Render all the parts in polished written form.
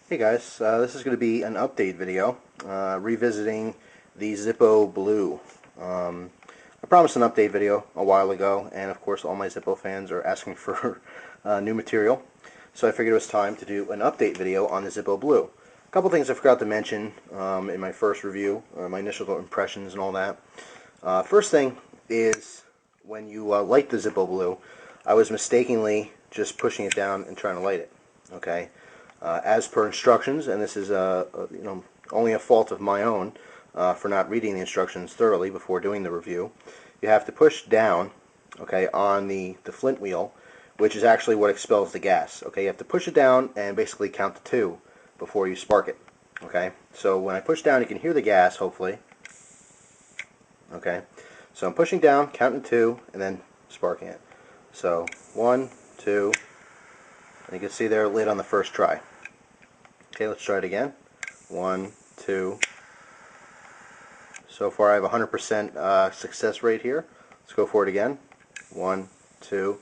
Hey guys, this is going to be an update video revisiting the Zippo Blue. I promised an update video a while ago, and of course all my Zippo fans are asking for new material, so I figured it was time to do an update video on the Zippo Blue. A couple things I forgot to mention in my first review, my initial impressions and all that. First thing is, when you light the Zippo Blue, I was mistakenly just pushing it down and trying to light it. Okay. As per instructions, and this is only a fault of my own for not reading the instructions thoroughly before doing the review. You have to push down, okay, on the flint wheel, which is actually what expels the gas. Okay, you have to push it down and basically count to 2 before you spark it. Okay, so when I push down, you can hear the gas, hopefully. Okay, so I'm pushing down, counting 2, and then sparking it. So 1, 2, and you can see there, lit on the first try. Okay, let's try it again. 1, 2. So far I have 100% success rate here. Let's go for it again. 1, 2.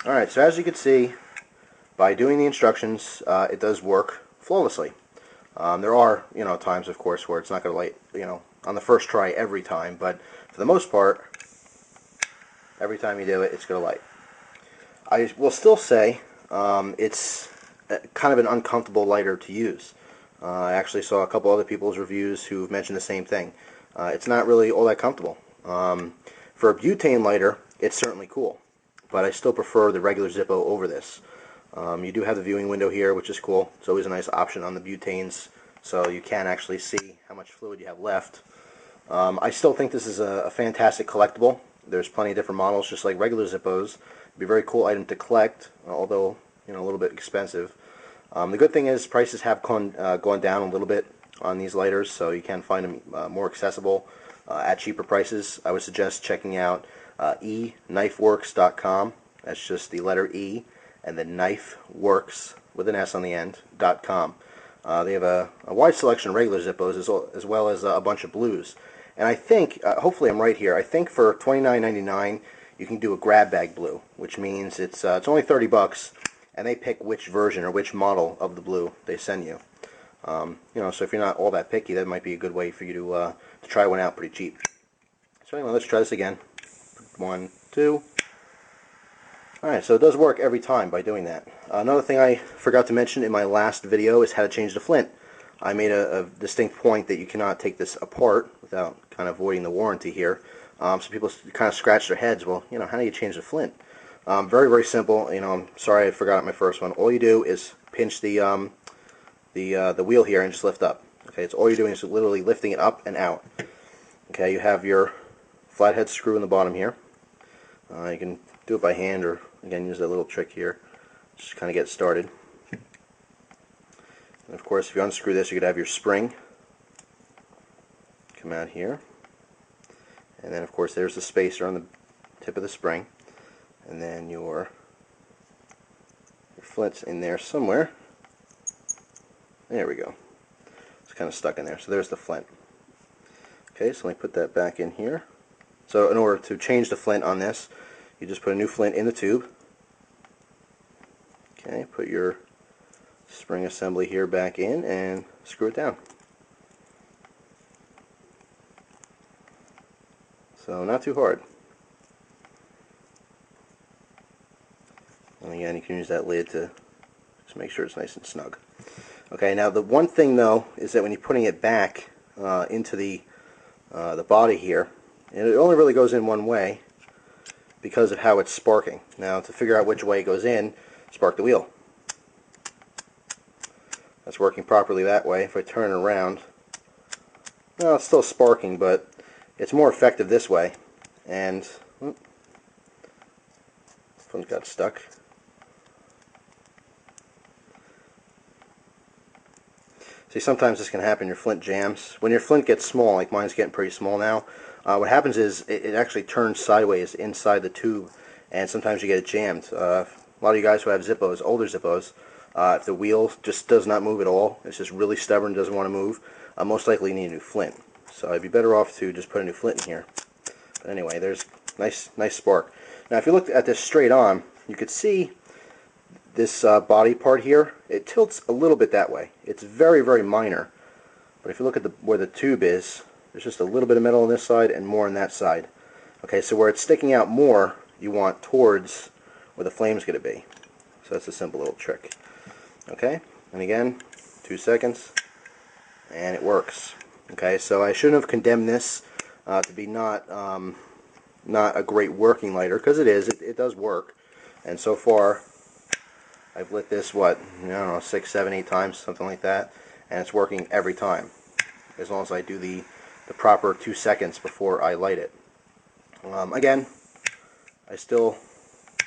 Alright, so as you can see, by doing the instructions, it does work flawlessly. There are, times, of course, where it's not going to light, on the first try every time, but for the most part, every time you do it, it's going to light. I will still say it's kind of an uncomfortable lighter to use. I actually saw a couple other people's reviews who've mentioned the same thing. It's not really all that comfortable. For a butane lighter, it's certainly cool, but I still prefer the regular Zippo over this. You do have the viewing window here, which is cool. It's always a nice option on the butanes, so you can actually see how much fluid you have left. I still think this is a fantastic collectible. There's plenty of different models, just like regular Zippos. It'd be a very cool item to collect, although a little bit expensive. The good thing is prices have gone down a little bit on these lighters, so you can find them more accessible at cheaper prices. I would suggest checking out eknifeworks.com. That's just the letter E and the knifeworks with an S on the end .com. They have a wide selection of regular Zippos as well as a bunch of blues. And I think, hopefully I'm right here, I think for $29.99 you can do a grab bag blue, which means it's only $30, and they pick which version or which model of the blue they send you. So if you're not all that picky, that might be a good way for you to try one out pretty cheap. So anyway, let's try this again. 1, 2. Alright, so it does work every time by doing that. Another thing I forgot to mention in my last video is how to change the flint. I made a distinct point that you cannot take this apart without kind of voiding the warranty here. So people kind of scratch their heads, well, how do you change the flint? Very, very simple. I'm sorry I forgot my first one. All you do is pinch the wheel here and just lift up. Okay, it's all you're doing is literally lifting it up and out. Okay, you have your flathead screw in the bottom here. You can do it by hand or, again, use that little trick here. Just kind of get started. And of course, if you unscrew this, you could have your spring come out here. And then, of course, there's the spacer on the tip of the spring. And then your flint's in there somewhere. There we go. It's kind of stuck in there. So there's the flint. Okay, so let me put that back in here. So in order to change the flint on this, you just put a new flint in the tube. Okay, put your spring assembly here back in and screw it down. So not too hard. And again, you can use that lid to just make sure it's nice and snug. Okay, now the one thing though is that when you're putting it back into the body here, and it only really goes in one way because of how it's sparking. Now to figure out which way it goes in, spark the wheel. That's working properly that way. If I turn it around, well, it's still sparking, but it's more effective this way. And flint got stuck. See, sometimes this can happen. Your flint jams. When your flint gets small, like mine's getting pretty small now, what happens is it actually turns sideways inside the tube, and sometimes you get it jammed. A lot of you guys who have Zippos, older Zippos, if the wheel just does not move at all, it's just really stubborn, doesn't want to move, most likely you need a new flint. So I'd be better off to just put a new flint in here. But anyway, there's nice spark. Now if you look at this straight on, you could see this body part here, it tilts a little bit that way. It's very, very minor. But if you look at where the tube is, there's just a little bit of metal on this side and more on that side. Okay, so where it's sticking out more, you want towards where the flame's going to be. So that's a simple little trick. Okay, and again, 2 seconds, and it works. Okay, so I shouldn't have condemned this to be not a great working lighter, because it is. It does work. And so far, I've lit this, what, I don't know, 6, 7, 8 times, something like that, and it's working every time, as long as I do the proper 2 seconds before I light it. Again, I still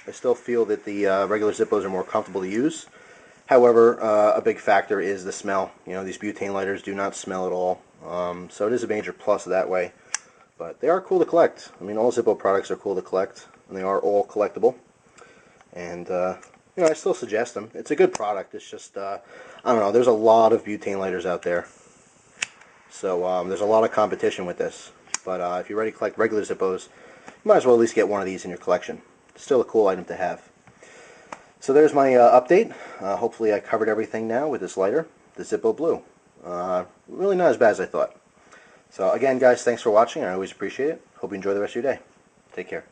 feel that the regular Zippos are more comfortable to use. However, a big factor is the smell. You know, these butane lighters do not smell at all, so it is a major plus that way. But they are cool to collect. I mean, all Zippo products are cool to collect, and they are all collectible. And you know, I still suggest them. It's a good product. It's just I don't know. There's a lot of butane lighters out there, so there's a lot of competition with this. But if you're ready to collect regular Zippos, you might as well at least get one of these in your collection. It's still a cool item to have. So there's my update. Hopefully I covered everything now with this lighter, the Zippo Blue. Really not as bad as I thought. So again, guys, thanks for watching. I always appreciate it. Hope you enjoy the rest of your day. Take care.